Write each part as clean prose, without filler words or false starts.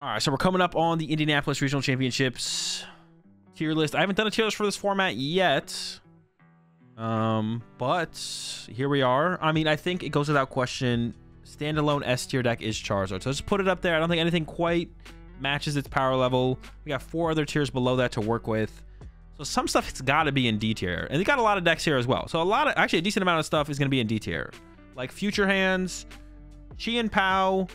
All right, so we're coming up on the Indianapolis Regional Championships tier list. I haven't done a tier list for this format yet. But here we are. I mean, I think it goes without question. Standalone S tier deck is Charizard. So just put it up there. I don't think anything quite matches its power level. We got 4 other tiers below that to work with. So some stuff it's got to be in D tier. And they got a lot of decks here as well. So actually a decent amount of stuff is going to be in D tier. Like Future Hands, Chi and Pow.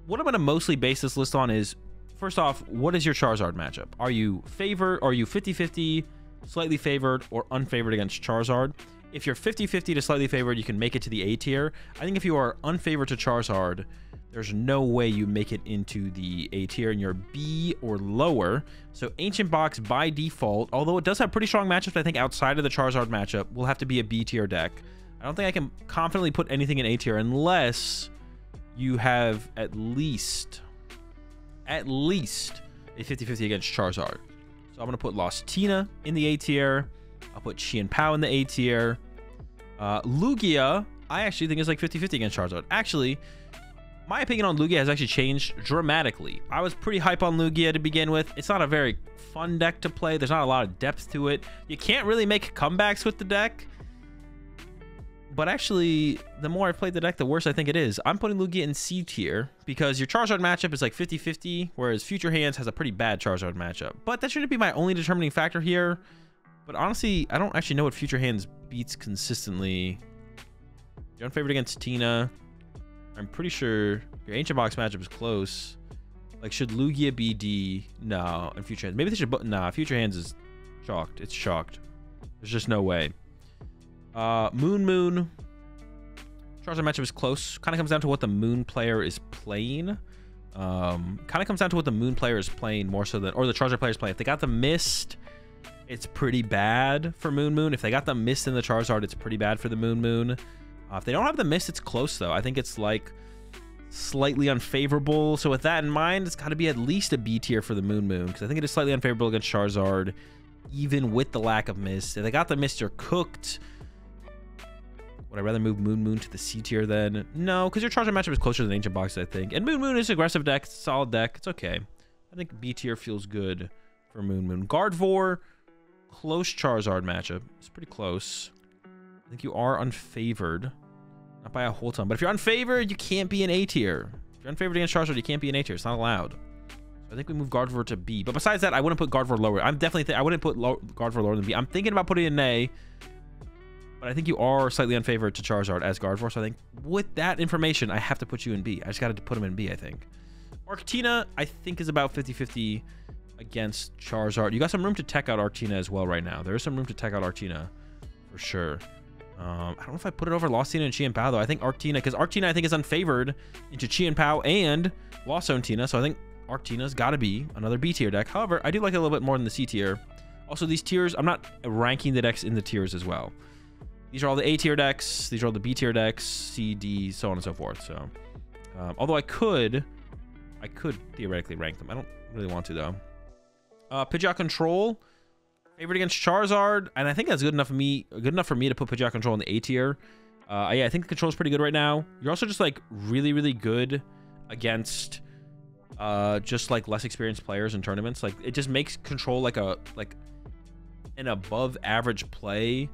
What I'm going to mostly base this list on is, first off, what is your Charizard matchup? Are you favored? Are you 50-50, slightly favored, or unfavored against Charizard? If you're 50-50 to slightly favored, you can make it to the A tier. I think if you are unfavored to Charizard, there's no way you make it into the A tier and you're B or lower. So Ancient Box by default, although it does have pretty strong matchups, I think outside of the Charizard matchup, will have to be a B tier deck. I don't think I can confidently put anything in A tier unless you have at least a 50-50 against Charizard. So I'm going to put Lost Tina in the A tier. I'll put Chi and Pow in the A tier. Lugia, I actually think is like 50-50 against Charizard. Actually, my opinion on Lugia has actually changed dramatically. I was pretty hype on Lugia to begin with. It's not a very fun deck to play. There's not a lot of depth to it. You can't really make comebacks with the deck. But actually, the more I played the deck, the worse I think it is. I'm putting Lugia in C tier because your Charizard matchup is like 50-50, whereas Future Hands has a pretty bad Charizard matchup. But that shouldn't be my only determining factor here. But honestly, I don't actually know what Future Hands beats consistently. You're unfavored against Tina. I'm pretty sure your Ancient Box matchup is close. Like, should Lugia be D? No. And Future Hands. Maybe they should... Nah, Future Hands is chalked. It's chalked. There's just no way. Moon. Charizard matchup is close. Kind of comes down to what the Moon player is playing. Kind of comes down to what the Moon player is playing more so than... Or the Charizard player is playing. If they got the Mist... It's pretty bad for Moon. If they got the Mist in the Charizard, it's pretty bad for the Moon. If they don't have the Mist, it's close, though. I think it's, like, slightly unfavorable. So with that in mind, it's got to be at least a B tier for the Moon, because I think it is slightly unfavorable against Charizard, even with the lack of Mist. If they got the Mist, you're cooked. Would I rather move Moon to the C tier then? No, because your Charizard matchup is closer than Ancient Box, I think. And Moon is an aggressive deck. It's a solid deck. It's okay. I think B tier feels good for Moon. Gardevoir... Close Charizard matchup. It's pretty close. I think you are unfavored. Not by a whole ton. But if you're unfavored, you can't be an A tier. If you're unfavored against Charizard, you can't be an A tier. It's not allowed. So I think we move Gardevoir to B. But besides that, I wouldn't put Gardevoir lower. I'm definitely... I wouldn't put Gardevoir lower than B. I'm thinking about putting it in A. But I think you are slightly unfavored to Charizard as Gardevoir. So I think with that information, I have to put you in B. I just got to put him in B, I think. Arctina, I think, is about 50-50... against Charizard. You got some room to tech out Arctina as well right now. There is some room to tech out Arctina for sure. I don't know if I put it over Lost Tina and Chi and Pow though. I think Arctina, because Arctina I think is unfavored into Chi and Pow and Lost Zone Tina. So I think Arctina's got to be another B tier deck. However, I do like it a little bit more than the C tier. Also, these tiers, I'm not ranking the decks in the tiers as well. These are all the A tier decks. These are all the B tier decks, C, D, so on and so forth. So, although I could theoretically rank them. I don't really want to though. Pidgeot Control, favored against Charizard, and I think that's good enough for me to put Pidgeot Control in the A tier. Yeah, I think the control is pretty good right now. You're also just like really good against just like less experienced players in tournaments. Like it just makes control like an above average play,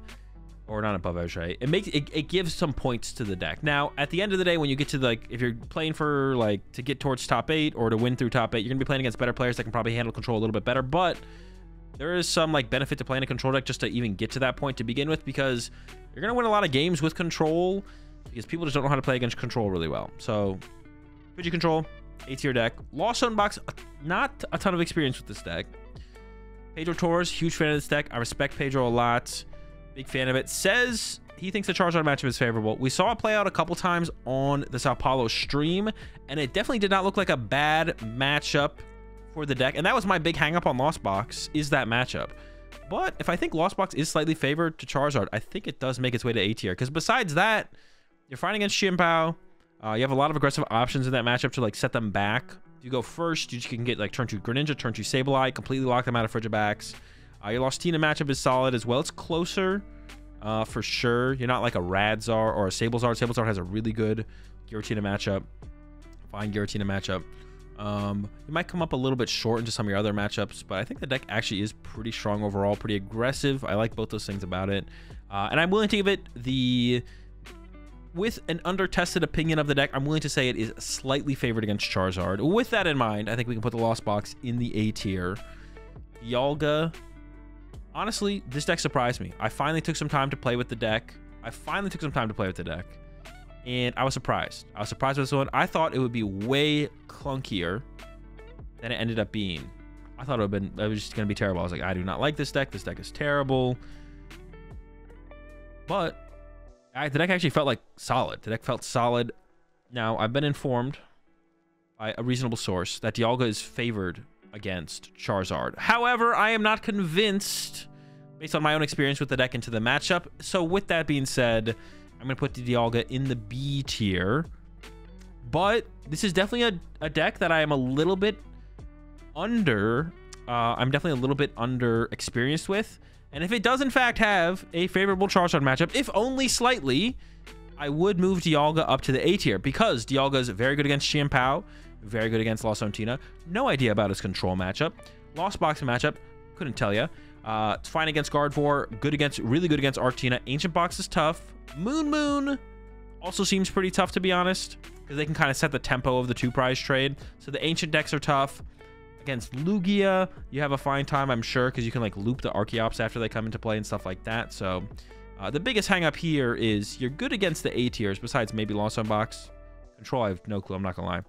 or not above average, right? It gives some points to the deck. Now, at the end of the day, when you get to like, if you're playing for like to get towards top 8 or to win through top 8, you're gonna be playing against better players that can probably handle control a little bit better. But there is some like benefit to playing a control deck just to even get to that point to begin with, because you're gonna win a lot of games with control because people just don't know how to play against control really well. So, Pidgey Control, A tier deck. Lost Zone Box, not a ton of experience with this deck. Pedro Torres, huge fan of this deck. I respect Pedro a lot. Big fan of it. Says he thinks the Charizard matchup is favorable. We saw it play out a couple times on the Sao Paulo stream, and it definitely did not look like a bad matchup for the deck. And that was my big hang up on Lost Box, is that matchup. But if I think Lost Box is slightly favored to Charizard, I think it does make its way to A tier. Because besides that, you're fighting against Chi and Pow. You have a lot of aggressive options in that matchup to like set them back. If you go first, you can get like turn 2 Greninja, turn 2 Sableye, completely lock them out of Frigibacks. Your Lost Tina matchup is solid as well. It's closer for sure. You're not like a Radzar or a Sablezard. Sablezard has a really good Giratina matchup. Fine Giratina matchup. You might come up a little bit short into some of your other matchups, but I think the deck actually is pretty strong overall, pretty aggressive. I like both those things about it. And I'm willing to give it with an under-tested opinion of the deck, I'm willing to say it is slightly favored against Charizard. With that in mind, I think we can put the Lost Box in the A tier. Dialga, honestly, this deck surprised me. I finally took some time to play with the deck. And I was surprised. I was surprised with this one. I thought it would be way clunkier than it ended up being. I thought it was just going to be terrible. I was like, I do not like this deck. This deck is terrible. But the deck actually felt like solid. The deck felt solid. Now, I've been informed by a reasonable source that Dialga is favored against Charizard. However, I am not convinced based on my own experience with the deck into the matchup. So with that being said, I'm going to put the Dialga in the B tier. But this is definitely a deck that I am a little bit under. I'm definitely a little bit under experienced with. And if it does in fact have a favorable Charizard matchup, if only slightly, I would move Dialga up to the A tier because Dialga is very good against Chien-Pao, very good against Lost Sontina. No idea about his control matchup. Lost Box matchup, couldn't tell you. It's fine against Gardevoir, really good against Arctina. Ancient Box is tough. Moon also seems pretty tough, to be honest, because they can kind of set the tempo of the 2-prize trade. So the Ancient decks are tough. Against Lugia, you have a fine time, I'm sure, because you can like loop the Archeops after they come into play and stuff like that. So the biggest hang up here is you're good against the A tiers, besides maybe Lost Box. Control, I have no clue, I'm not gonna lie.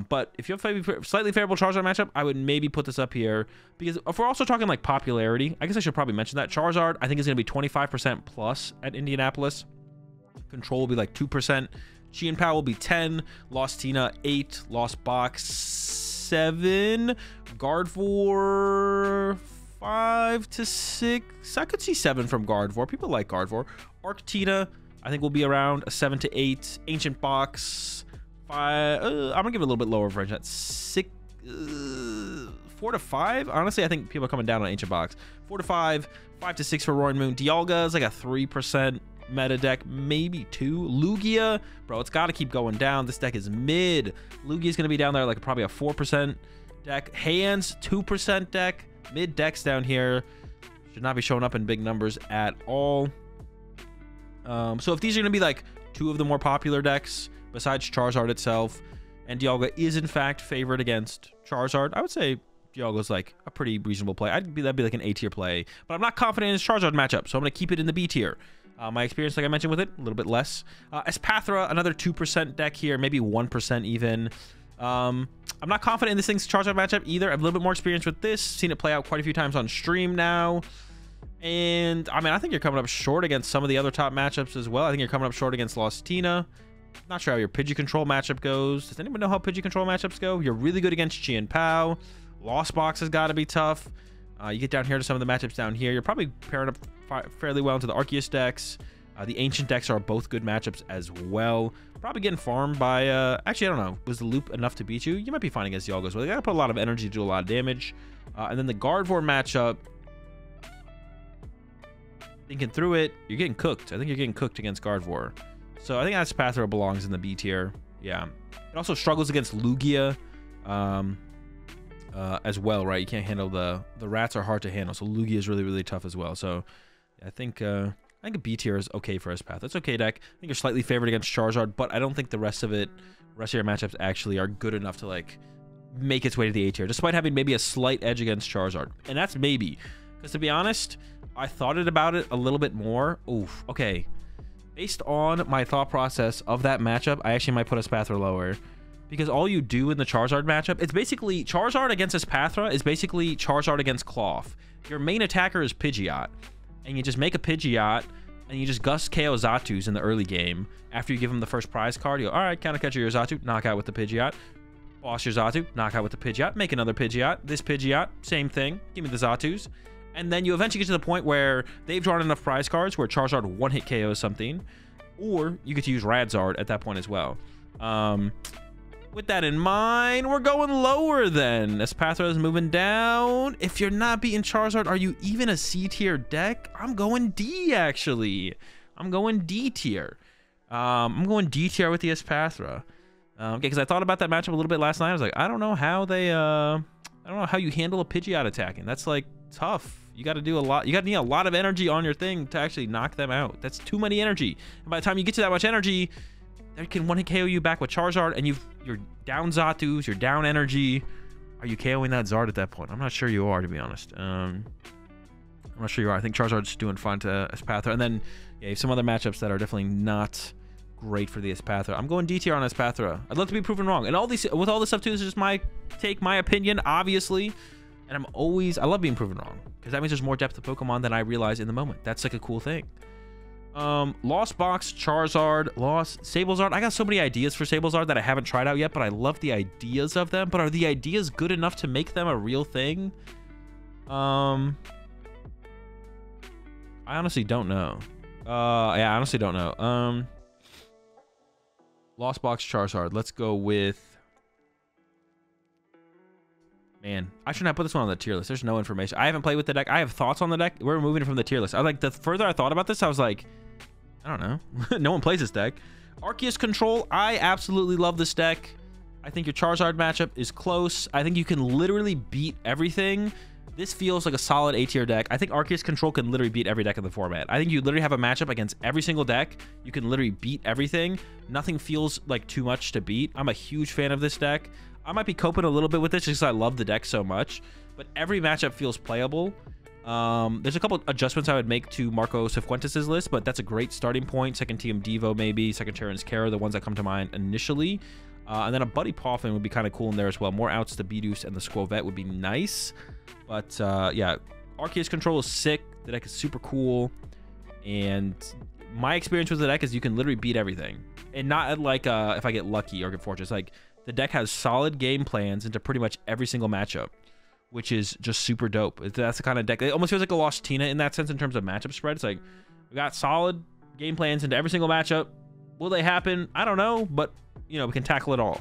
But if you have a slightly favorable Charizard matchup, I would maybe put this up here, because if we're also talking like popularity, I guess I should probably mention that Charizard I think is going to be 25% plus at Indianapolis. Control will be like 2%. Chien-Pao will be 10. Lost Tina 8. Lost Box 7. Gardevoir 5 to 6. I could see 7 from Gardevoir. People like Gardevoir. Arctina I think will be around a 7 to 8. Ancient Box 5. I'm gonna give it a little bit lower range. That's 6, 4 to 5. Honestly, I think people are coming down on Ancient Box. 4 to 5, 5 to 6 for Roaring Moon. Dialga is like a 3% meta deck, maybe 2. Lugia, bro, it's got to keep going down. This deck is mid. Lugia is gonna be down there like probably a 4% deck. Hands 2% deck. Mid decks down here should not be showing up in big numbers at all. So if these are gonna be like 2 of the more popular decks besides Charizard itself, and Dialga is in fact favored against Charizard, I would say Dialga's like a pretty reasonable play. That'd be like an A tier play, but I'm not confident in his Charizard matchup, so I'm gonna keep it in the B tier. My experience, like I mentioned with it, a little bit less. Espathra, another 2% deck here, maybe 1% even. I'm not confident in this thing's Charizard matchup either. I have a little bit more experience with this, seen it play out quite a few times on stream now. And I mean, I think you're coming up short against some of the other top matchups as well. I think you're coming up short against Lost Tina. Not sure how your Pidgey control matchup goes. Does anyone know how Pidgey control matchups go? You're really good against Chien-Pao. Lost Box has got to be tough. You get down here to some of the matchups down here. You're probably pairing up fairly well into the Arceus decks. The Ancient decks are both good matchups as well. Probably getting farmed by... actually, I don't know. Was the loop enough to beat you? You might be fine against Dialga as well. You got to put a lot of energy to do a lot of damage. And then the Gardevoir matchup... Thinking through it, you're getting cooked. I think you're getting cooked against Gardevoir. So I think Espathra belongs in the B tier. Yeah. It also struggles against Lugia as well, right? You can't handle the rats are hard to handle. So Lugia is really, really tough as well. So I think a B tier is okay for Espathra. It's okay deck. I think you're slightly favored against Charizard, but I don't think the rest of your matchups actually are good enough to like make its way to the A tier, despite having maybe a slight edge against Charizard. And that's maybe. Because to be honest, I thought about it a little bit more. Oof. Okay. Based on my thought process of that matchup, I actually might put Espathra lower. Because all you do in the Charizard matchup, it's basically Charizard against Espathra is basically Charizard against Cloth. Your main attacker is Pidgeot. And you just make a Pidgeot and you just Gust KO Zatus in the early game. After you give him the first prize card, you go, alright, counter catcher your Zatu, knock out with the Pidgeot. Boss your Zatu, knock out with the Pidgeot, make another Pidgeot. This Pidgeot, same thing, give me the Zatus. And then you eventually get to the point where they've drawn enough prize cards where Charizard one-hit KOs something. Or you get to use Radzard at that point as well. With that in mind, we're going lower then. Espathra is moving down. If you're not beating Charizard, are you even a C tier deck? I'm going D, actually. I'm going D tier. I'm going D tier with the Espathra. Because I thought about that matchup a little bit last night. I was like, I don't know how they, I don't know how you handle a Pidgeot attacking. That's like tough. You got to do a lot. You got to need a lot of energy on your thing to actually knock them out. That's too many energy. And by the time you get to that much energy, they can one-hit KO you back with Charizard, and you're down Zatus, you're down energy. Are you KOing that Zard at that point? I'm not sure you are, to be honest. I'm not sure you are. I think Charizard's doing fine to Espathra. And then, yeah, you have some other matchups that are definitely not great for the Espathra. I'm going D tier on Espathra. I'd love to be proven wrong. And with all this stuff too, this is just my take, my opinion, obviously. And I love being proven wrong, because that means there's more depth of Pokemon than I realize in the moment. That's like a cool thing. Lost Box, Charizard, Lost, Sablezard. I got so many ideas for Sablezard that I haven't tried out yet, but I love the ideas of them. But are the ideas good enough to make them a real thing? I honestly don't know. Yeah, I honestly don't know. Lost Box, Charizard. Let's go with... Man, I shouldn't have put this one on the tier list. There's no information. I haven't played with the deck. I have thoughts on the deck. We're moving it from the tier list. I like, the further I thought about this, I was like, I don't know. No one plays this deck. Arceus Control. I absolutely love this deck. I think your Charizard matchup is close. I think you can literally beat everything. This feels like a solid A tier deck. I think Arceus Control can literally beat every deck in the format. I think you literally have a matchup against every single deck. You can literally beat everything. Nothing feels like too much to beat. I'm a huge fan of this deck. I might be coping a little bit with this just because I love the deck so much, but every matchup feels playable. There's a couple adjustments I would make to Marco Cifuentes' list, but that's a great starting point. Second Team Devo, maybe. Second Terran's Kara, the ones that come to mind initially. And then a Buddy Poffin would be kind of cool in there as well. More outs to Bidoost and the Squovette would be nice. But yeah, Arceus Control is sick. The deck is super cool. And my experience with the deck is you can literally beat everything. And not like if I get lucky or get fortunate. It's like the deck has solid game plans into pretty much every single matchup, which is just super dope. That's the kind of deck. It almost feels like a Lost Tina in that sense in terms of matchup spread. It's like we got solid game plans into every single matchup. Will they happen? I don't know, but you know, we can tackle it all.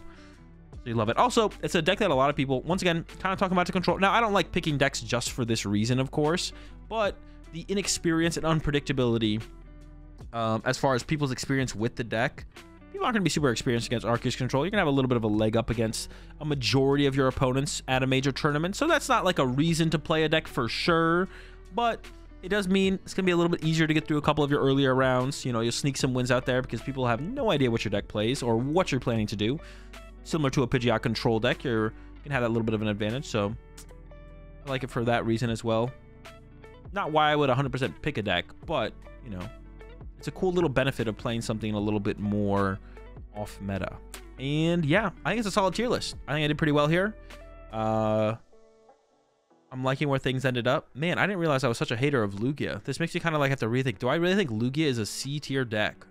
So you love it. Also, it's a deck that a lot of people, once again, kind of talking about to control. Now, I don't like picking decks just for this reason, of course, but the inexperience and unpredictability as far as people's experience with the deck. People aren't going to be super experienced against Arceus Control. You're going to have a little bit of a leg up against a majority of your opponents at a major tournament. So that's not like a reason to play a deck for sure, but it does mean it's going to be a little bit easier to get through a couple of your earlier rounds. You know, you'll sneak some wins out there because people have no idea what your deck plays or what you're planning to do. Similar to a Pidgeot Control deck, you can have that little bit of an advantage. So I like it for that reason as well. Not why I would 100% pick a deck, but, you know, it's a cool little benefit of playing something a little bit more off meta. And yeah, I think it's a solid tier list. I think I did pretty well here. I'm liking where things ended up. Man, I didn't realize I was such a hater of Lugia. This makes me kind of like have to rethink. Do I really think Lugia is a C tier deck?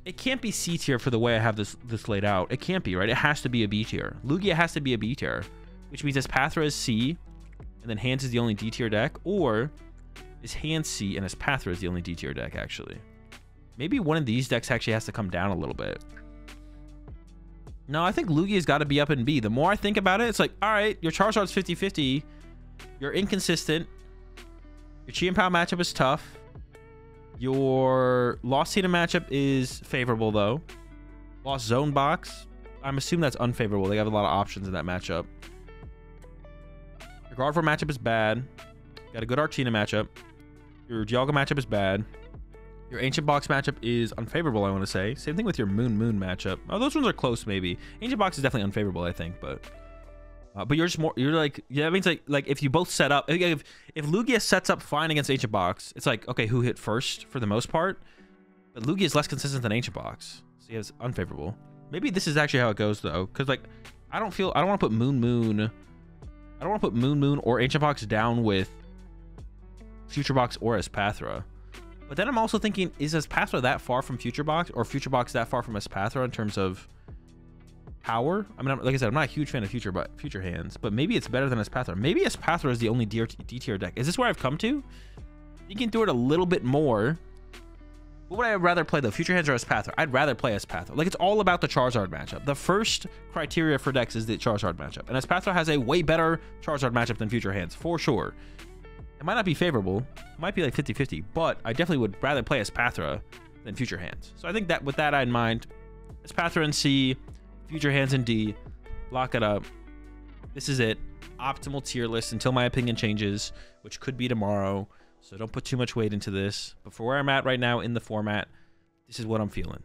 It can't be C tier for the way I have this laid out. It can't be, right? It has to be a B tier. Lugia has to be a B tier, which means Espathra is C, and then Hands is the only D tier deck, or is Hands C and Espathra is the only D tier deck, actually. Maybe one of these decks actually has to come down a little bit. No, I think Lugia's got to be up in B. The more I think about it, it's like, all right, your Charizard's 50-50. You're inconsistent. Your Chi and Pow matchup is tough. Your Lost Tina matchup is favorable, though. Lost Zone Box, I'm assuming that's unfavorable. They have a lot of options in that matchup. Your Gardevoir matchup is bad. Got a good Arctina matchup. Your Dialga matchup is bad. Your Ancient Box matchup is unfavorable, I want to say. Same thing with your Moon matchup. Oh, those ones are close, maybe. Ancient Box is definitely unfavorable, I think, but you're just more, you're like, yeah, that means like if you both set up, if Lugia sets up fine against Ancient Box, it's like, okay, who hit first for the most part? But Lugia is less consistent than Ancient Box, so yeah, it's unfavorable. Maybe this is actually how it goes though, because like I don't want to put Moon. I don't want to put Moon or Ancient Box down with Future Box or Espathra. But then I'm also thinking, is Espathra that far from Future Box, or Future Box that far from Espathra in terms of power? I mean, like I said, I'm not a huge fan of Future Hands, but maybe it's better than Espathra. Maybe Espathra is the only D tier deck. Is this where I've come to? Thinking through it a little bit more, what would I rather play though, Future Hands or Espathra? I'd rather play Espathra. Like, it's all about the Charizard matchup. The first criteria for decks is the Charizard matchup, and Espathra has a way better Charizard matchup than Future Hands, for sure. It might not be favorable. It might be like 50-50, but I definitely would rather play Espathra than future hands. So I think that with that in mind, it's Pathra in C, future hands in D. Lock it up. This is it. Optimal tier list until my opinion changes, which could be tomorrow. So don't put too much weight into this. But for where I'm at right now in the format, this is what I'm feeling.